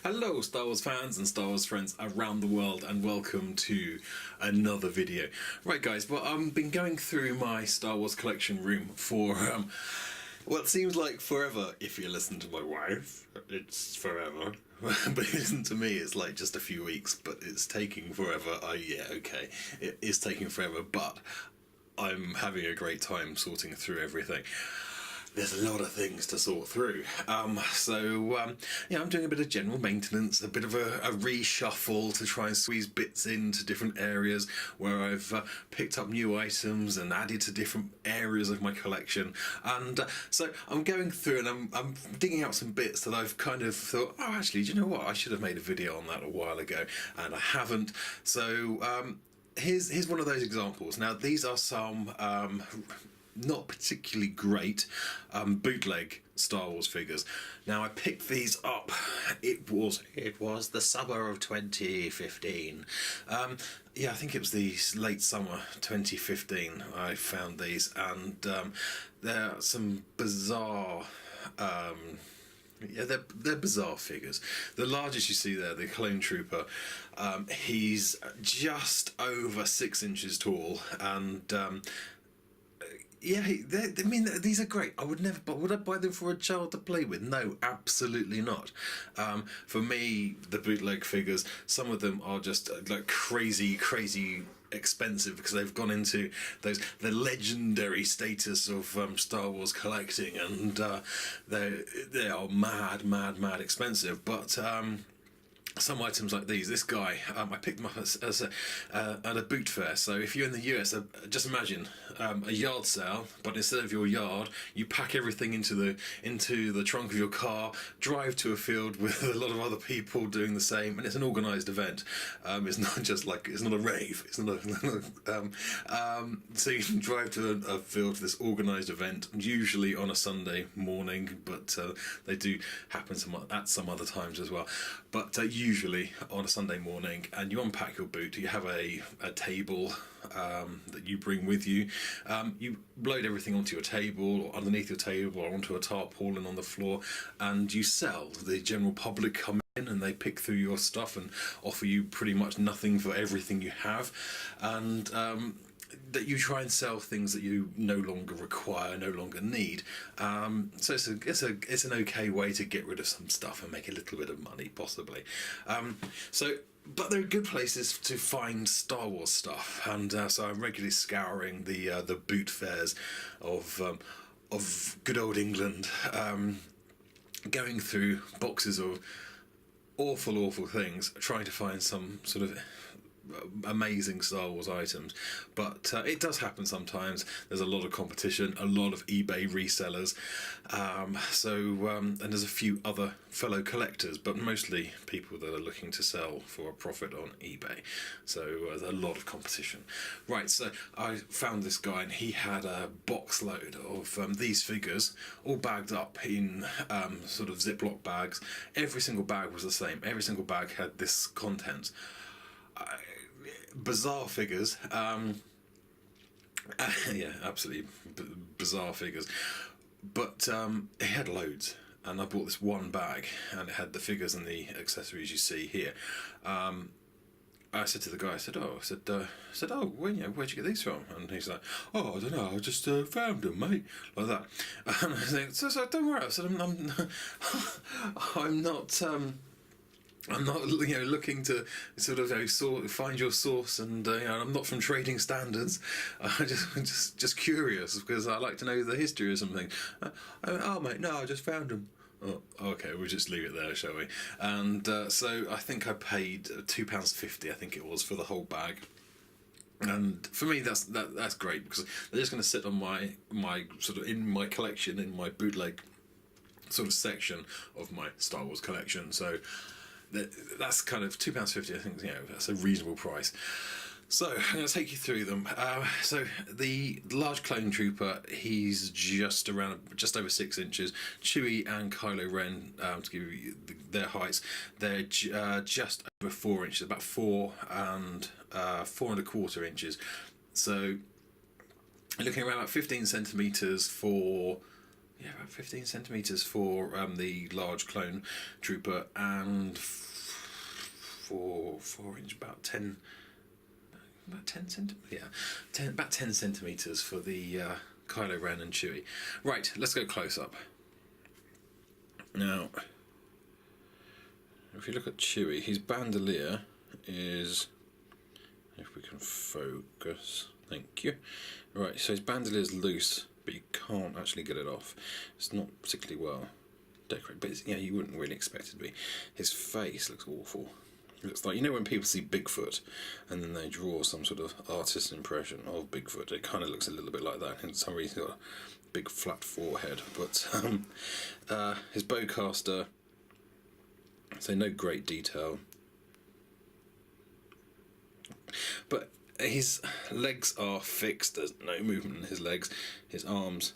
Hello Star Wars fans and Star Wars friends around the world, and welcome to another video. Right guys, well I've been going through my Star Wars collection room for well, it seems like forever. If you listen to my wife, it's forever. But if you listen to me, it's like just a few weeks, but it's taking forever. Yeah, okay, it is taking forever, but I'm having a great time sorting through everything. There's a lot of things to sort through. Yeah, I'm doing a bit of general maintenance, a bit of a reshuffle to try and squeeze bits into different areas where I've picked up new items and added to different areas of my collection. And so I'm going through and I'm digging out some bits that I've kind of thought, oh, actually, do you know what? I should have made a video on that a while ago, and I haven't. So here's one of those examples. Now, these are some not particularly great bootleg Star Wars figures. Now I picked these up. It was the summer of 2015. Yeah, I think it was the late summer 2015 I found these, and there are some bizarre yeah, they're bizarre figures. The largest you see there, the Clone Trooper, he's just over 6 inches tall, and yeah, I mean, these are great. I would never, but would I buy them for a child to play with? No, absolutely not. For me, the bootleg figures, some of them are just like crazy expensive because they've gone into the legendary status of Star Wars collecting, and they are mad expensive. But some items like these, this guy, I picked them up at a boot fair. So if you're in the US, just imagine a yard sale, but instead of your yard, you pack everything into the trunk of your car, drive to a field with a lot of other people doing the same, and it's an organised event. It's not just like, it's not a rave. It's not so you can drive to a field for this organised event, usually on a Sunday morning, but they do happen at some other times as well. But usually on a Sunday morning, and you unpack your boot, you have a table that you bring with you. You load everything onto your table, or underneath your table, or onto a tarpaulin on the floor, and you sell. The general public come in and they pick through your stuff and offer you pretty much nothing for everything you have, and that you try and sell things that you no longer require, no longer need. So it's an okay way to get rid of some stuff and make a little bit of money, possibly. But there are good places to find Star Wars stuff, and so I'm regularly scouring the boot fairs of good old England, going through boxes of awful things, trying to find some sort of amazing Star Wars items. But it does happen sometimes. There's a lot of competition, a lot of eBay resellers, and there's a few other fellow collectors, but mostly people that are looking to sell for a profit on eBay. So there's a lot of competition. Right, so I found this guy, and he had a box load of these figures, all bagged up in sort of Ziploc bags. Every single bag was the same. Every single bag had this content. Bizarre figures, yeah, absolutely bizarre figures, but it had loads, and I bought this one bag, and it had the figures and the accessories you see here. I said to the guy, I said, oh, where'd you get these from? And he's like, oh, I don't know, I just found them, mate, like that. And I said, so don't worry. I said, I'm not, looking to sort of find your source, and I'm not from Trading Standards. I'm just curious, because I like to know the history or something. Oh mate, no, I just found them. Oh, okay, we'll just leave it there, shall we? And so I think I paid £2.50, I think it was, for the whole bag. And for me, that's great, because they're just going to sit on my sort of in my collection, in my bootleg sort of section of my Star Wars collection. So that's kind of £2.50. I think that's a reasonable price. So I'm going to take you through them. So the large Clone Trooper, he's just over 6 inches. Chewie and Kylo Ren, to give you their heights, they're just over 4 inches, about 4.25 inches. So you're looking around about 15 centimeters for yeah, about 15 centimeters for the large clone trooper, and 4 inch, about 10 centimeters. Yeah, about 10 centimeters for the Kylo Ren and Chewie. Right, let's go close up. Now, if you look at Chewie, his bandolier is, if we can focus, thank you. Right, so his bandolier is loose, but you can't actually get it off. It's not particularly well decorated, but it's, yeah, you wouldn't really expect it to be. His face looks awful. It looks like, you know when people see Bigfoot and then they draw some sort of artist's impression of Bigfoot, it kind of looks a little bit like that. And for some reason he's got a big flat forehead. But his bowcaster, so no great detail. But his legs are fixed, there's no movement in his legs. His arms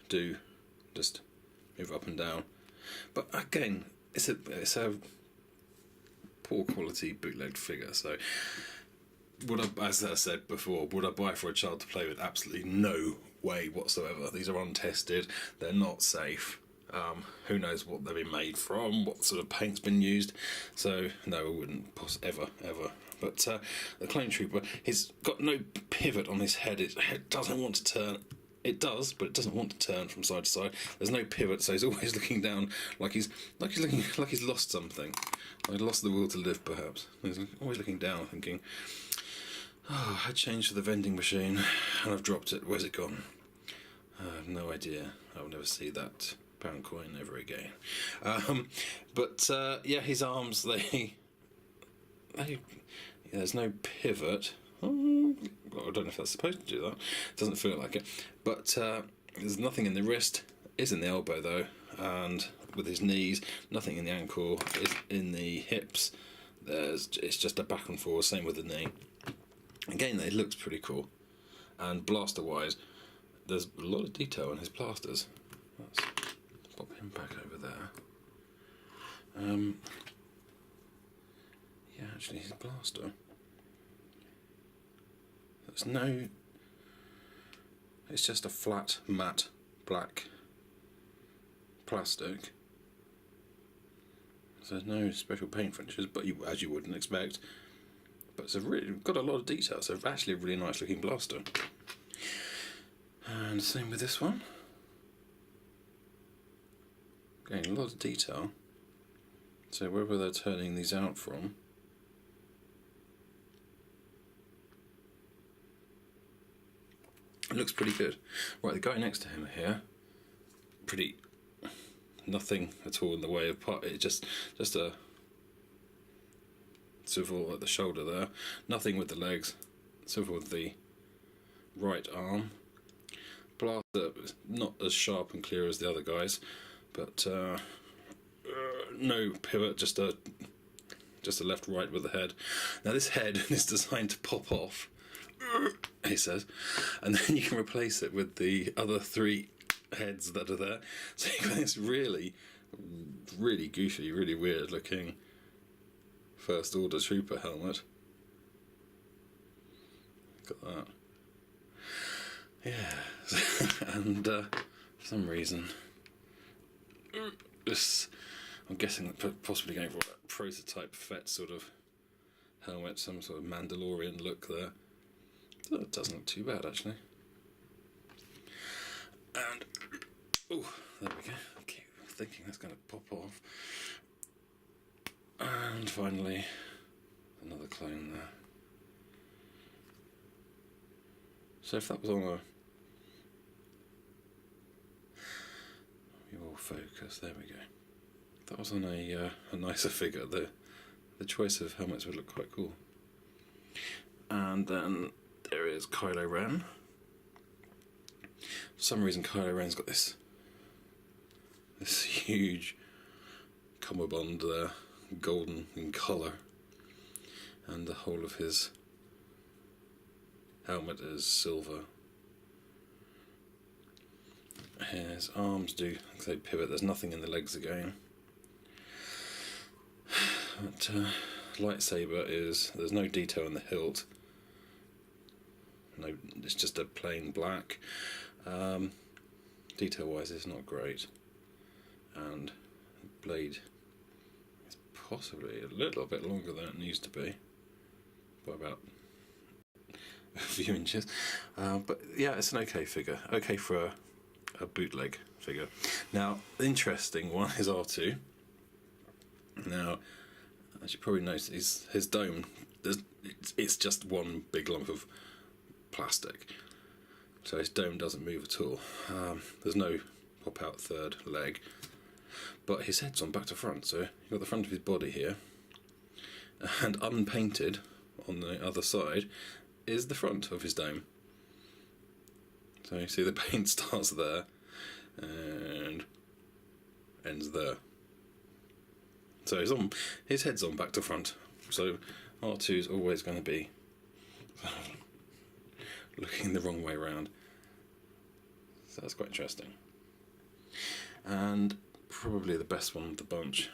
do just move up and down. But again, it's a poor quality bootlegged figure, so as I said before, would I buy for a child to play with? Absolutely no way whatsoever. These are untested, they're not safe. Who knows what they've been made from, what sort of paint's been used, so no, I wouldn't ever. But the clone trooper, he's got no pivot on his head. His head doesn't want to turn. It does, but it doesn't want to turn from side to side. There's no pivot, so he's always looking down, like he's lost something. Like lost the will to live, perhaps. He's always looking down, thinking, "Oh, I changed for the vending machine, and I've dropped it. Where's it gone? I have no idea. I'll never see that pound coin ever again." Yeah, his arms, there's no pivot. Well, I don't know if that's supposed to do that. It doesn't feel like it. But there's nothing in the wrist. Is in the elbow though, and with his knees, nothing in the ankle. Is in the hips. It's just a back and forth. Same with the knee. Again, it looks pretty cool. And blaster wise, there's a lot of detail in his blasters. Let's pop him back over there. Yeah, actually, his blaster. It's just a flat, matte, black plastic. So there's no special paint finishes, but as you wouldn't expect. But it's got a lot of detail, so actually a really nice looking blaster. And same with this one. Again, a lot of detail. So wherever they're turning these out from, it looks pretty good. Right, the guy next to him here, nothing at all in the way of part. It just a swivel at the shoulder there. Nothing with the legs. Swivel with the right arm. Blaster not as sharp and clear as the other guys, but no pivot. Just a left right with the head. Now this head is designed to pop off, he says, and then you can replace it with the other 3 heads that are there. So you've got this really goofy, really weird looking First Order Trooper helmet. Got that. Yeah. And for some reason, I'm guessing possibly going for a prototype Fett sort of helmet, some sort of Mandalorian look there. That doesn't look too bad, actually. And, oh, there we go. I keep thinking that's going to pop off. And finally, another clone there. So if that was on a... We will focus, there we go. If that was on a nicer figure, the choice of helmets would look quite cool. And then there is Kylo Ren. For some reason Kylo Ren's got this huge cummerbund there, golden in colour, and the whole of his helmet is silver. His arms do, like they pivot, there's nothing in the legs again. But lightsaber there's no detail in the hilt. No, it's just a plain black. detail wise it's not great, and the blade is possibly a little bit longer than it needs to be by about a few inches, but yeah, it's an okay figure, okay for a bootleg figure. Now, the interesting one is R2. Now, as you probably noticed, his dome, it's just one big lump of plastic, so his dome doesn't move at all. There's no pop out third leg, but his head's on back to front, so you've got the front of his body here, and unpainted on the other side is the front of his dome. So you see the paint starts there and ends there. So his head's on back to front. So R2 is always going to be looking the wrong way around. So that's quite interesting. And probably the best one of the bunch,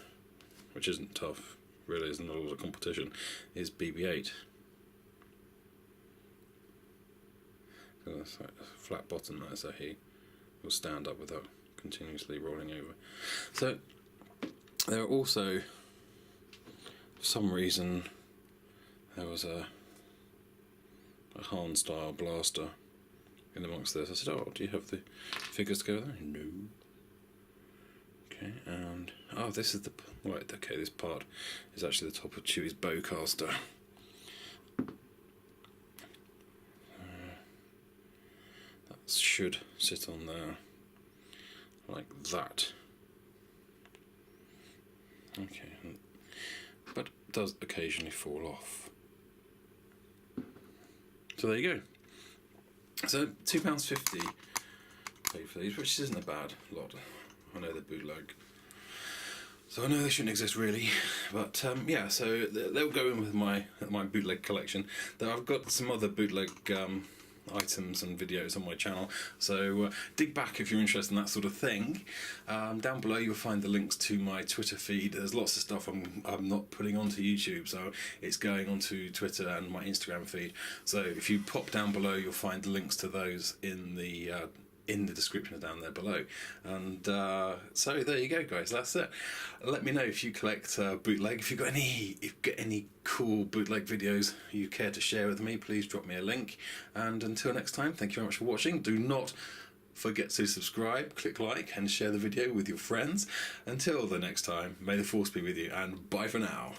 which isn't tough, really isn't a lot of competition, is BB-8. So that's like a flat bottom there, so he will stand up without continuously rolling over. So there are also, for some reason, there was a Han style blaster in amongst this. I said, "Oh, do you have the figures to go there?" No. Okay, and this is the right. Okay, this part is actually the top of Chewie's bowcaster. That should sit on there like that. Okay, but it does occasionally fall off. So there you go. So £2.50 paid for these, which isn't a bad lot. I know they're bootleg, so I know they shouldn't exist really, but yeah. So they'll go in with my bootleg collection. Though I've got some other bootleg items and videos on my channel, so dig back if you're interested in that sort of thing. Down below you'll find the links to my Twitter feed. There's lots of stuff I'm not putting onto YouTube, so it's going onto Twitter and my Instagram feed. So if you pop down below you'll find the links to those in the description down there below. And so there you go, guys, that's it. Let me know if you collect bootleg. If you've got any cool bootleg videos you care to share with me, please drop me a link. And until next time, thank you very much for watching. Do not forget to subscribe, click like and share the video with your friends. Until the next time, may the force be with you, and bye for now.